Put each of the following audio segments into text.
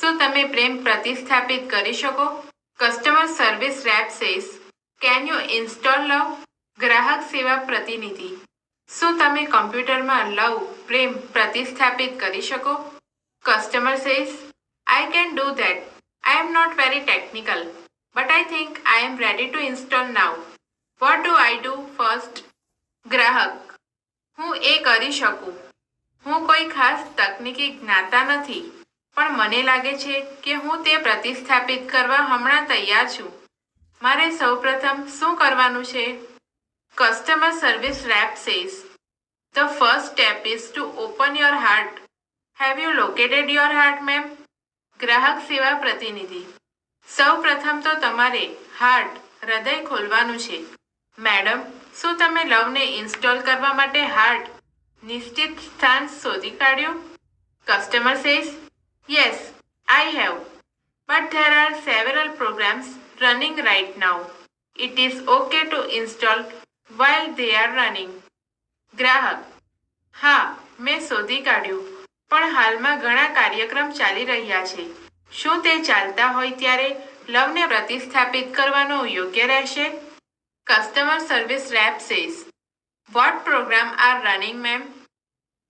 શું તમે પ્રેમ પ્રતિસ્થાપિત કરી શકો? Customer service rep says, can you install love? ગ્રાહક સેવા પ્રતિનિધિ, શું તમે કમ્પ્યુટરમાં લવ પ્રેમ પ્રતિસ્થાપિત કરી શકો? Customer says, I can do that. I am not very technical, but I think I am ready to install now. What do I do first? ગ્રાહક, હું એ કરી શકું. હું કોઈ ખાસ તકનીકી જ્ઞાતા નથી, પણ મને લાગે છે કે હું તે પ્રતિસ્થાપિત કરવા હમણાં તૈયાર છું. મારે સૌપ્રથમ શું કરવાનું છે? Customer service rep says, The first step is to open your heart. Have you located your heart, ma'am? ગ્રાહક સેવા પ્રતિનિધિ, સૌ પ્રથમ તો તમારે હૃદય ખોલવાનું છે. મેડમ, શું તમે લવને ઇન્સ્ટોલ કરવા માટે નિશ્ચિત સ્થાન શોધી કાઢ્યું? Customer says, Yes, I have. But there are several programs running right now. It is okay to install while they are running. ગ્રાહક, હા, મેં શોધી કાઢ્યું, પણ હાલમાં ઘણા કાર્યક્રમ ચાલી રહ્યા છે. શું તે ચાલતા હોય ત્યારે લવને પ્રતિસ્થાપિત કરવાનું યોગ્ય રહેશે? Customer service rep says, What program are running, ma'am?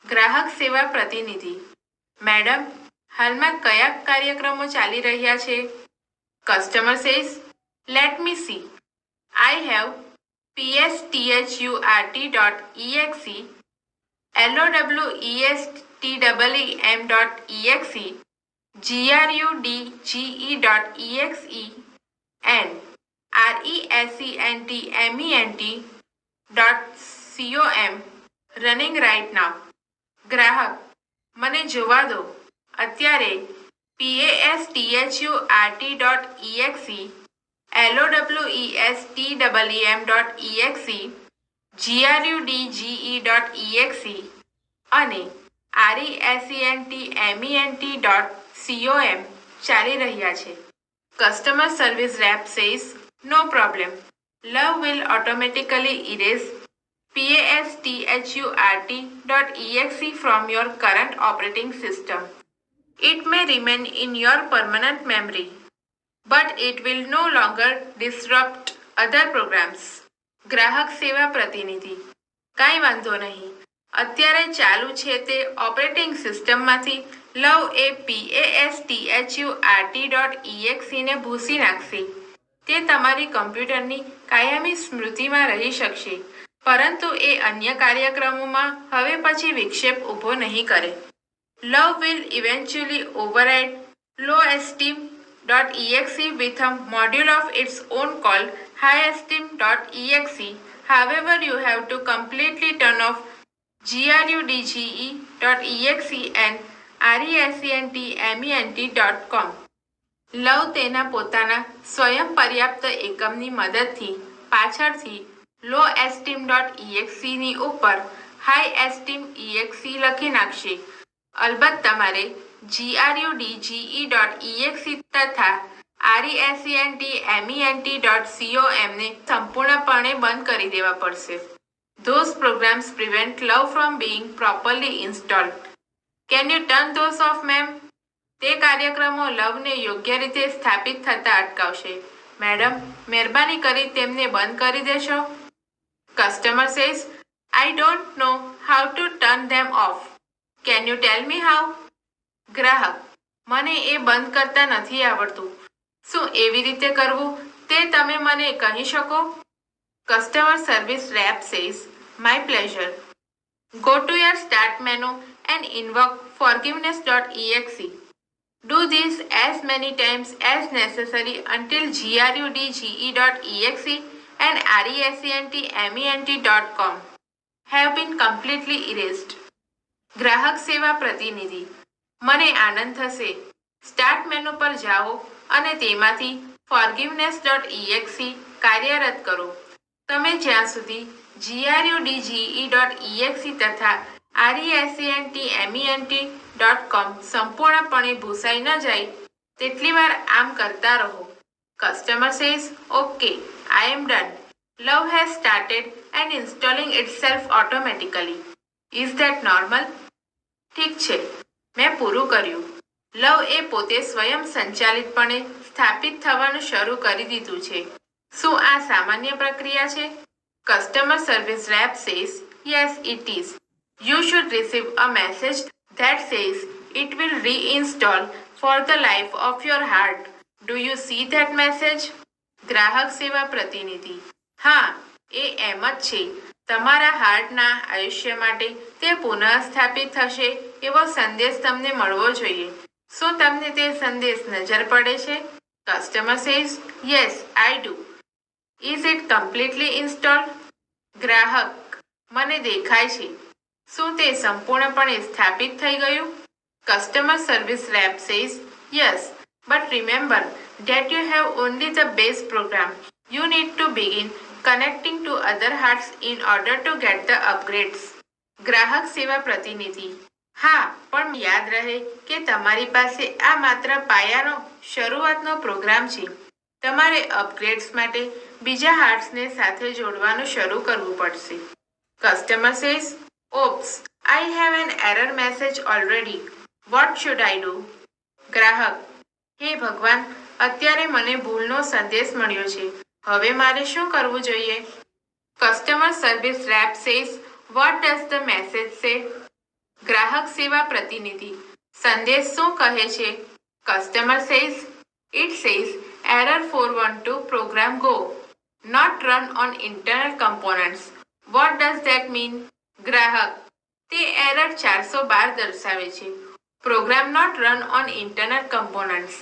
ગ્રાહક સેવા પ્રતિનિધિ, મેડમ, હાલમાં કયા કાર્યક્રમો ચાલી રહ્યા છે? Customer says, Let me see. I have psthurt.exe, lowestem.exe, grudge.exe, and resentment.com running right now. ગ્રાહક, મને જોવા દો. અત્યારે psthurt.exe, lowestem.exe, grudge.exe અને resentment.com ચાલી રહ્યા છે. Customer service rep says, No problem. Love will automatically erase psthurt.exe from your current operating system. It may remain in your permanent memory, but it will no longer disrupt other programs. ગ્રાહક સેવા પ્રતિનિધિ, કાંઈ વાંધો નહીં. અત્યારે ચાલુ છે તે ઓપરેટિંગ સિસ્ટમમાંથી લવ એ psthurt.exe ને ભૂંસી નાખશે. તે તમારી કમ્પ્યુટરની કાયમી સ્મૃતિમાં રહી શકશે, પરંતુ એ અન્ય કાર્યક્રમોમાં હવે પછી વિક્ષેપ ઊભો નહીં કરે. Love will eventually override lowestem.exe with a module of its own called highestem.exe. However, you have to completely turn off grudge.exe and resentment.com. લવ તેના પોતાના સ્વયં પર્યાપ્ત એકમની મદદથી પાછળથી lowestem.exe ની ઉપર highestem.exe લખી નાખશે. અલબત્ત તમારે grudge.exe તથા resentment.com ને સંપૂર્ણપણે બંધ કરી દેવા પડશે. Those programs prevent love from being properly installed. Can you turn those off, ma'am? તે કાર્યક્રમો લવને યોગ્ય રીતે સ્થાપિત થતા અટકાવશે. મેડમ, મહેરબાની કરી તેમને બંધ કરી દેશો. Customer says, I don't know how to turn them off. Can you tell me how? ગ્રાહક, મને એ બંધ કરતા નથી આવડતું. શું એવી રીતે કરવું તે તમે મને કહી શકો? Customer service rep says, My pleasure. Go to your start menu and invoke forgiveness.exe. Do this as many times as necessary until grudge.exe and resentment.com have been completely erased. ગ્રાહક સેવા પ્રતિનિધિ, મને આનંદ થશે. સ્ટાર્ટ મેનુ પર જાઓ અને તેમાંથી forgiveness.exe કાર્યરત કરો. તમે જ્યાં સુધી grudge.exe તથા resentment.com સંપૂર્ણપણે ભૂસાઈ ન જાય તેટલી વાર આમ કરતા રહો. Customer says, Okay, I am done. Love has started and installing itself automatically. Is that normal? ઠીક છે, મેં પૂરું કર્યું. લવ એ પોતે સ્વયં સંચાલિતપણે સ્થાપિત થવાનું શરૂ કરી દીધું છે. શું આ સામાન્ય પ્રક્રિયા છે? Customer service rep says yes it is. You should receive a message that says it will reinstall for the life of your heart. Do you see that message? ગ્રાહક સેવા પ્રતિનિધિ: હા, એ એમ જ છે. તમારા હાર્ટના આયુષ્ય માટે તે પુનઃસ્થાપિત થશે એવો સંદેશ તમને મળવો જોઈએ. શું તમને તે સંદેશ નજર પડે છે? Customer says yes I do. Is it completely installed? ગ્રાહક: મને દેખાય છે. શું તે સંપૂર્ણપણે સ્થાપિત થઈ ગયું? Customer service rep says yes, but remember that you have only the base program. You need to begin connecting to other hearts in order to get the upgrades. ગ્રાહક સેવા પ્રતિનિધિ: હા, પણ યાદ રહે કે તમારી પાસે આ માત્ર પાયાનો શરૂઆતનો પ્રોગ્રામ છે. તમારે અપગ્રેડ્સ માટે બીજા હાર્ટ્સને સાથે જોડવાનું શરૂ કરવું પડશે. Customer says oops, I have an error message already. What should I do? ગ્રાહક: હે ભગવાન, અત્યારે મને ભૂલનો સંદેશ મળ્યો છે. હવે મારે શું કરવું જોઈએ? Customer service rep says what does the message say? ગ્રાહક સેવા પ્રતિનિધિ: સંદેશ શું કહે છે? Customer says it says error 412 program go not run on internal components. What does that mean? ગ્રાહક: તે એરર 412 દર્શાવે છે. Program not run on internal components.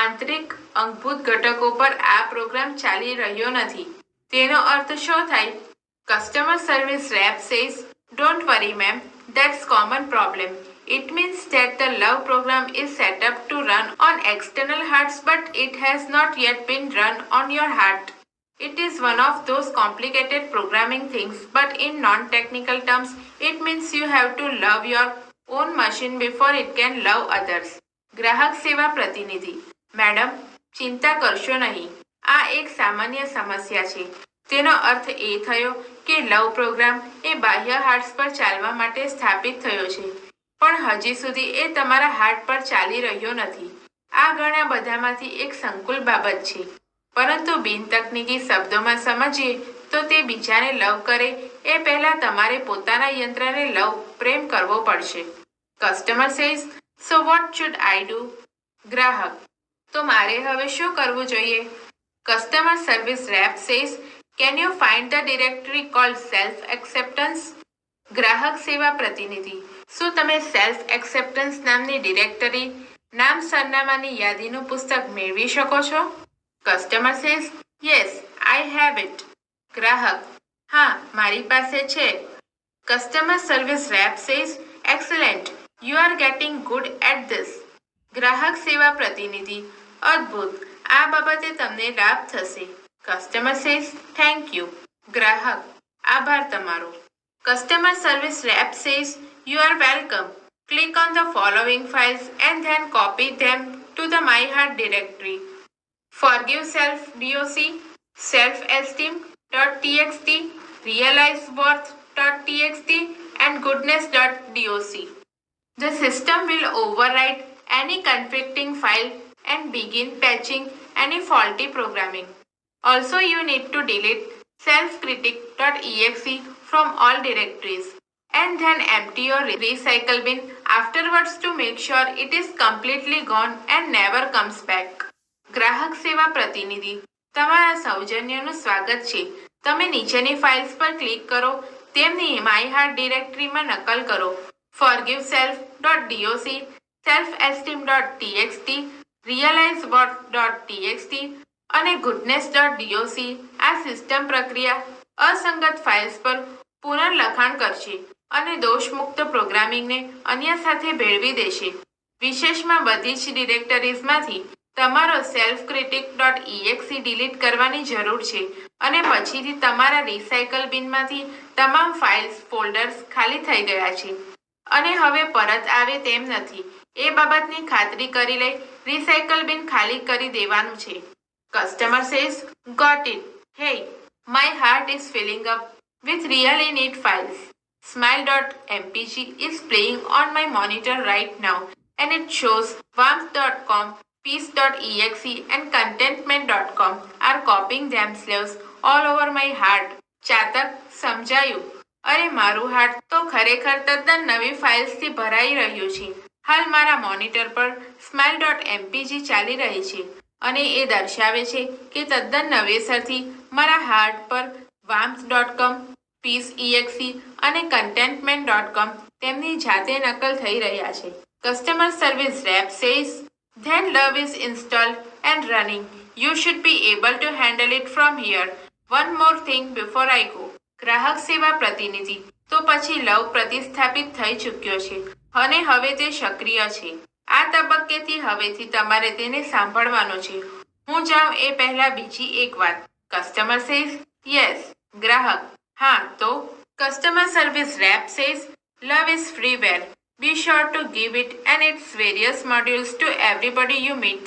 આંતરિક અંગભૂત ઘટકો પર આ પ્રોગ્રામ ચાલી રહ્યો નથી. તેનો અર્થ શું થાય? Customer service rep says don't worry ma'am, that's common problem. It means that the love program is set up to run on external hearts but it has not yet been run on your heart. It is one of those complicated programming things, but in non-technical terms, it means you have to love your own machine before it can love others. ગ્રાહક સેવા પ્રતિનિધિ: madam, ચિંતા કરશો નહીં. આ એક સામાન્ય સમસ્યા છે. તેનો અર્થ એ થયો કે લવ પ્રોગ્રામ એ બાહ્ય હાર્ટ્સ પર ચાલવા માટે સ્થાપિત થયો છે, પણ હજી સુધી એ તમારા હાર્ટ પર ચાલી રહ્યો નથી. આ ઘણા બધામાંથી એક સંકુલ બાબત છે, પરંતુ બિન તકનીકી શબ્દોમાં સમજીએ તો તે બીજાને લવ કરે એ પહેલા તમારે પોતાના યંત્રને લવ પ્રેમ કરવો પડશે. Customer says so what should I do? ગ્રાહક: તો મારે હવે શું કરવું જોઈએ? Customer service rep says can you find the directory called self acceptance? ગ્રાહક સેવા પ્રતિનિધિ: શું તમે સેલ્ફ એક્સેપ્ટન્સ નામની ડિરેક્ટરી, નામ સરનામાની યાદીનું પુસ્તક મેળવી શકો છો? Customer says yes I have it. ગ્રાહક: હા, મારી પાસે છે. Customer service rep says excellent, you are getting good at this. ગ્રાહક સેવા પ્રતિનિધિ: અદ્ભુત, આ બાબતે તમને લાભ થશે. Customer says thank you. ગ્રાહક: આભાર તમારો. Customer service rep says you are welcome. Click on the following files and then copy them to the My Heart directory. Forgive Self DOC, Self-Esteem.txt, RealizeWorth.txt and Goodness.doc. The system will override any conflicting file and begin patching any faulty programming. Also, you need to delete selfcritic.exe from all directories and then empty your recycle bin afterwards to make sure it is completely gone and never comes back. ગ્રાહક સેવા પ્રતિનિધિ: તમારા સૌજન્યનું સ્વાગત છે. તમે નીચેની files પર click કરો, તેમની માય હાર્ટ ડિરેક્ટરીમાં નકલ કરો. forgiveself.doc, selfesteem.txt, realizeworth.txt અને goodness.doc. આ સિસ્ટમ પ્રક્રિયા અસંગત ફાઇલ્સ પર પુનર્લખાણ કરશે અને દોષમુક્ત પ્રોગ્રામિંગને અન્ય સાથે ભેળવી દેશે. વિશેષમાં બધી જ ડિરેક્ટરીઝમાંથી તમારો selfcritic.exe ડિલીટ કરવાની જરૂર છે અને પછીથી તમારા રિસાયકલ બિનમાંથી તમામ ફાઇલ્સ, ફોલ્ડર્સ ખાલી થઈ ગયા છે અને હવે પરત આવે તેમ નથી એ બાબતની ખાતરી કરી લઈ રિસાયકલ બિન ખાલી કરી દેવાનું છે. Customer says got it. Hey, my heart is filling up with really neat files. Smile.mpg is playing on my monitor right now and it shows warmth.com, peace.exe, and contentment.com are copying themselves all over my heart. ચાતક, સમજાયું? અરે મારું heart તો ખરેખર તદ્દન નવી ફાઇલ્સથી ભરાઈ રહ્યું છે. હાલ મારા મોનિટર પર smile.mpg ચાલી રહી છે અને એ દર્શાવે છે કે તદ્દન નવેસરથી મારા હાર્ટ પર warmth.com, peace.exe અને contentment.com તેમની જાતે નકલ થઈ રહ્યા છે. Customer service rep says, then love is installed and running. You should be able to handle it from here. One more thing before I go. ગ્રાહક સેવા પ્રતિનિધિ: તો પછી લવ પ્રતિસ્થાપિત થઈ ચૂક્યો છે અને હવે તે સક્રિય છે. આ તબક્કેથી હવેથી તમારે તેને સાંભળવાનો છે. હું જાઉં એ પહેલા બીજી એક વાત. Customer says yes. ગ્રાહક: હા તો? Customer service rep says love is freeware. Be sure to give it and its various modules to everybody you meet.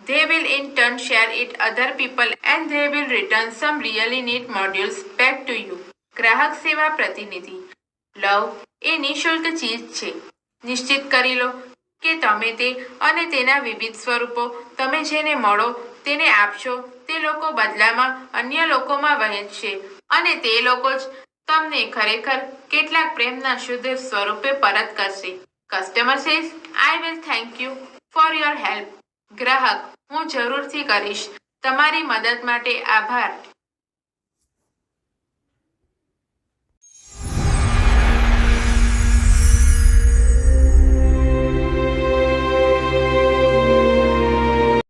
They will in turn share it other people and they will return some really neat modules back to you. ગ્રાહક સેવા પ્રતિનિધિ: લવ એ નિઃશુલ્ક ચીજ છે. નિશ્ચિત કરી લો કે તમે તે અને તેના વિવિધ સ્વરૂપો તમે જેને મળો તેને આપશો. તે લોકો બદલામાં અન્ય લોકોમાં વહેંચશે અને તે લોકો જ તમને ખરેખર કેટલાક પ્રેમના શુદ્ધ સ્વરૂપે પરત કરશે. Customer says I will thank you for your help. ગ્રાહક: હું જરૂરથી કરીશ. તમારી મદદ માટે આભાર.